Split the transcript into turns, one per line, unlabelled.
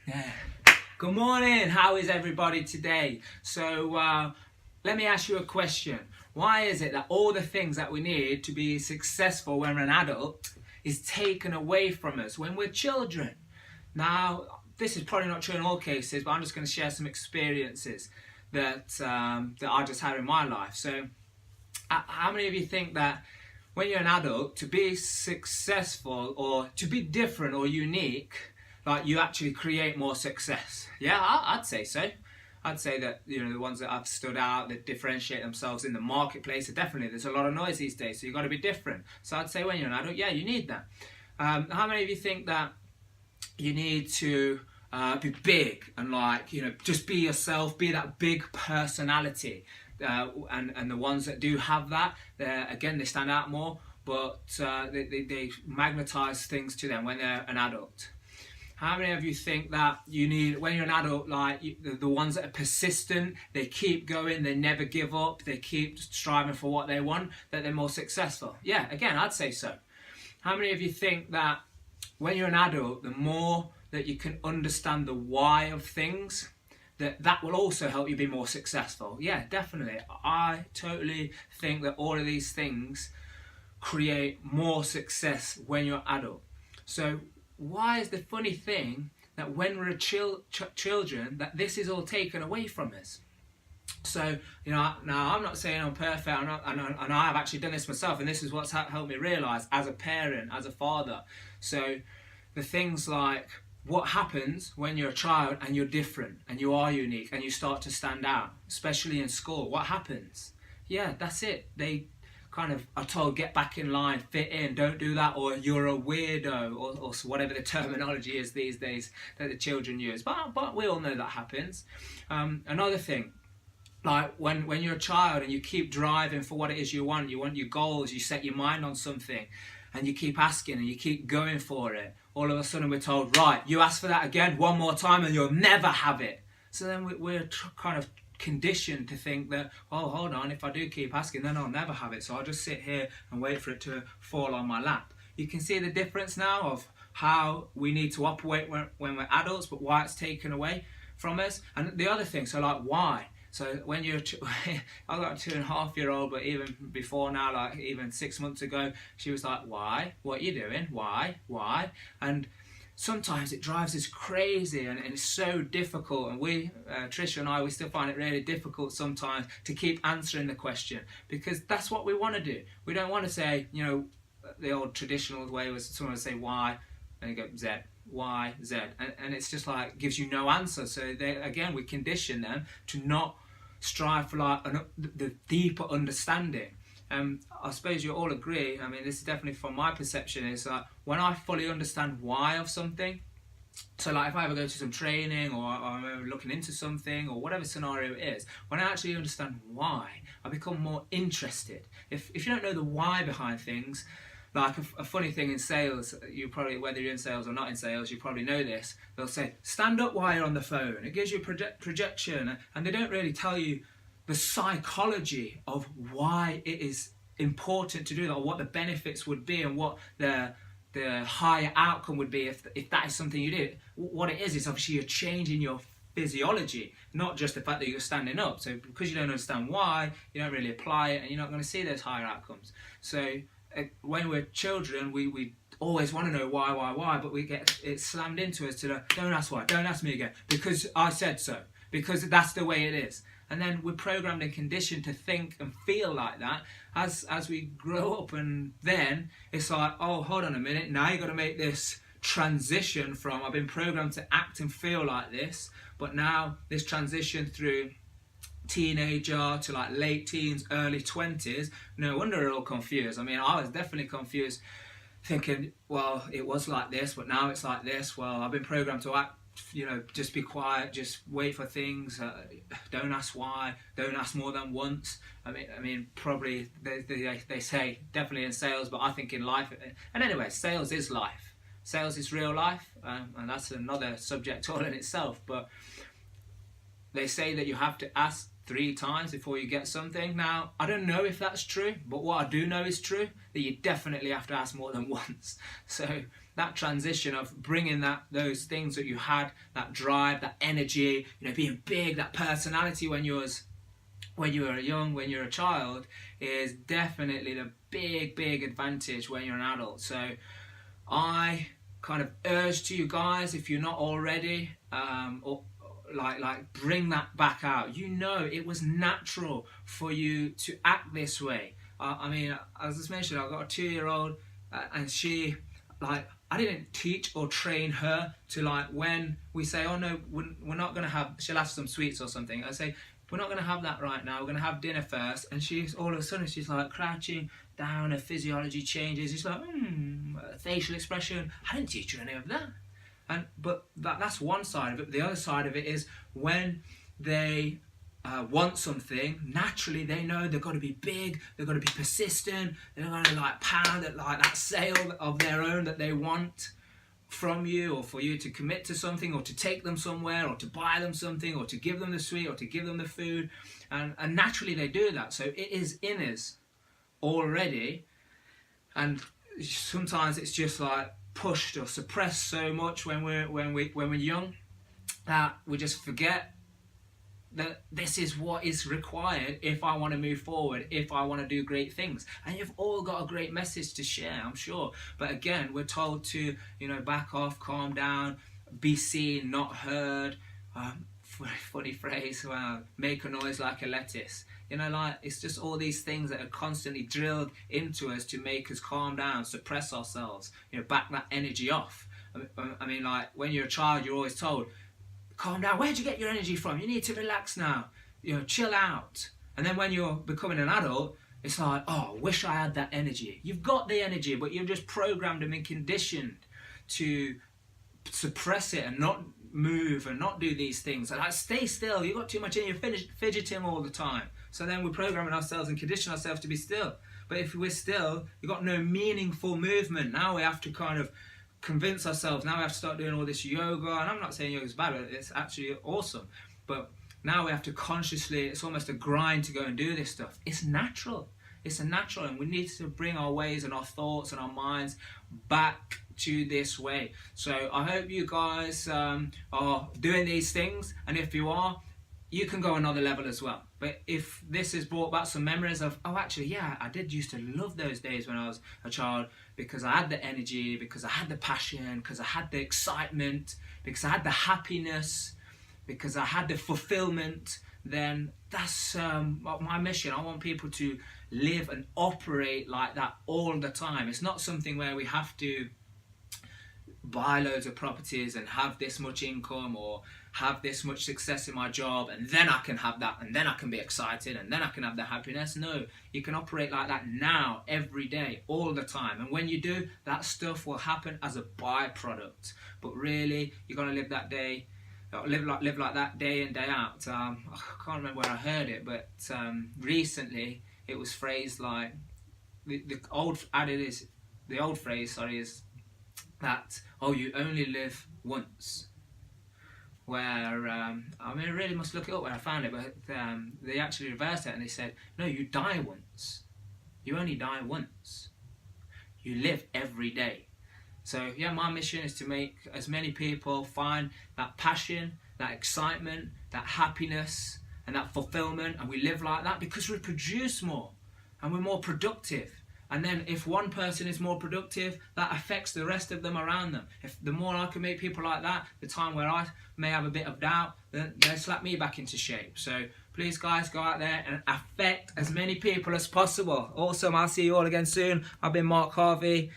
Yeah. Good morning. How is everybody today? So let me ask you a question. Why is it that all the things that we need to be successful when we're an adult is taken away from us when we're children? Now, this is probably not true in all cases, but I'm just going to share some experiences that I just had in my life. So, how many of you think that when you're an adult, to be successful or to be different or unique, like you actually create more success? Yeah, I'd say so. I'd say that the ones that have stood out, that differentiate themselves in the marketplace, are definitely, there's a lot of noise these days, so you've got to be different. So I'd say when you're an adult, yeah, you need that. How many of you think that you need to be big and just be yourself, be that big personality? And the ones that do have that, again, they stand out more, but they magnetize things to them when they're an adult. How many of you think that you need, when you're an adult, the ones that are persistent, they keep going, they never give up, they keep striving for what they want, that they're more successful? Yeah, again, I'd say so. How many of you think that when you're an adult, the more that you can understand the why of things, that will also help you be more successful? Yeah, definitely. I totally think that all of these things create more success when you're adult. So why is the funny thing that when we're children, that this is all taken away from us? So, now I'm not saying I'm perfect, and I have actually done this myself, and this is what's helped me realise as a parent, as a father. So the things like, what happens when you're a child and you're different and you are unique and you start to stand out, especially in school? What happens? Yeah, that's it. They kind of are told, get back in line, fit in, don't do that, or you're a weirdo, or whatever the terminology is these days that the children use. But we all know that happens. Another thing, like when you're a child and you keep driving for what it is you want your goals, you set your mind on something, and you keep asking and you keep going for it, all of a sudden we're told, right, you ask for that again one more time and you'll never have it. So then we're kind of conditioned to think that, oh, hold on, if I do keep asking, then I'll never have it, so I'll just sit here and wait for it to fall on my lap. You can see the difference now of how we need to operate when we're adults, but why it's taken away from us. And the other thing, so like, why? So when you're, I've got a 2.5-year-old, but even before now, like even 6 months ago, she was like, why? What are you doing? Why? And sometimes it drives us crazy, and it's so difficult. And Trisha and I, we still find it really difficult sometimes to keep answering the question, because that's what we want to do. We don't want to say, the old traditional way was someone would say why, and you go Z. Y, Z, and it's just like gives you no answer. So we condition them to not strive for the deeper understanding. I suppose you all agree. I mean, this is definitely from my perception, is that when I fully understand why of something, so like if I ever go to some training, or I'm looking into something, or whatever scenario it is, when I actually understand why, I become more interested. If you don't know the why behind things, like a funny thing in sales, you probably, whether you're in sales or not in sales, you probably know this. They'll say, stand up while you're on the phone. It gives you projection, and they don't really tell you the psychology of why it is important to do that, or what the benefits would be, and what the higher outcome would be if that is something you did. What it is obviously you're changing your physiology, not just the fact that you're standing up. So because you don't understand why, you don't really apply it, and you're not going to see those higher outcomes. So when we're children, we always want to know why, but we get it slammed into us to don't ask why, don't ask me again, because I said so, because that's the way it is. And then we're programmed and conditioned to think and feel like that as we grow up, and then it's like, oh, hold on a minute, now you've got to make this transition from, I've been programmed to act and feel like this, but now this transition through teenager to like late teens, early 20s, no wonder they're all confused. I mean, I was definitely confused, thinking, well, it was like this, but now it's like this. Well, I've been programmed to act, just be quiet, just wait for things, don't ask why, don't ask more than once. I mean, probably they say definitely in sales, but I think in life, and anyway, sales is life. Sales is real life, and that's another subject all in itself. But they say that you have to ask 3 times before you get something. Now, I don't know if that's true, but what I do know is true, that you definitely have to ask more than once. So that transition of bringing those things that you had, that drive, that energy, being big, that personality when you were a child, is definitely the big advantage when you're an adult. So I kind of urge to you guys, if you're not already, or bring that back out. It was natural for you to act this way. I mean, as I mentioned, I've got a 2-year-old, and she, I didn't teach or train her to, when we say, oh no, we're not going to have, she'll have some sweets or something, I say, we're not going to have that right now, we're going to have dinner first. And she's, all of a sudden, she's crouching down, her physiology changes, she's facial expression. I didn't teach her any of that. But that's one side of it. But the other side of it is when they want something, naturally they know they've got to be big, they've got to be persistent, they're going to pound at that sale of their own that they want from you, or for you to commit to something, or to take them somewhere, or to buy them something, or to give them the sweet, or to give them the food, and naturally they do that. So it is in us already, and sometimes it's just pushed or suppressed so much when we're young that we just forget that this is what is required if I want to move forward, if I want to do great things. And you've all got a great message to share, I'm sure. But again, we're told to, back off, calm down, be seen, not heard. Funny phrase, make a noise like a lettuce. It's just all these things that are constantly drilled into us to make us calm down, suppress ourselves, back that energy off. I mean, when you're a child, you're always told, calm down, where'd you get your energy from? You need to relax now, chill out. And then when you're becoming an adult, it's oh, I wish I had that energy. You've got the energy, but you've just programmed and been conditioned to suppress it and not move and not do these things. And stay still, you've got too much in you, fidgeting all the time. So then we're programming ourselves and conditioning ourselves to be still. But if we're still, you've got no meaningful movement. Now we have to kind of convince ourselves, now we have to start doing all this yoga. And I'm not saying yoga's bad, it's actually awesome. But now we have to consciously, it's almost a grind to go and do this stuff. It's natural. It's a natural, and we need to bring our ways and our thoughts and our minds back to this way. So I hope you guys are doing these things, and if you are, you can go another level as well. But if this has brought back some memories of, oh actually, yeah, I did used to love those days when I was a child, because I had the energy, because I had the passion, because I had the excitement, because I had the happiness, because I had the fulfillment, then that's my mission. I want people to live and operate like that all the time. It's not something where we have to buy loads of properties and have this much income or have this much success in my job and then I can have that and then I can be excited and then I can have the happiness. No, you can operate like that now, every day, all the time. And when you do, that stuff will happen as a byproduct. But really, you're going to live that day, live like that day in, day out. I can't remember where I heard it, but recently it was phrased like, the old phrase is that, oh, you only live once. Where, I really must look it up where I found it, but they actually reversed it and they said, no, you die once. You only die once. You live every day. So yeah, my mission is to make as many people find that passion, that excitement, that happiness, and that fulfillment, and we live like that because we produce more and we're more productive. And then if one person is more productive, that affects the rest of them around them. If the more I can make people like that, the time where I may have a bit of doubt, then they slap me back into shape. So please guys, go out there and affect as many people as possible. Awesome, I'll see you all again soon. I've been Mark Harvey.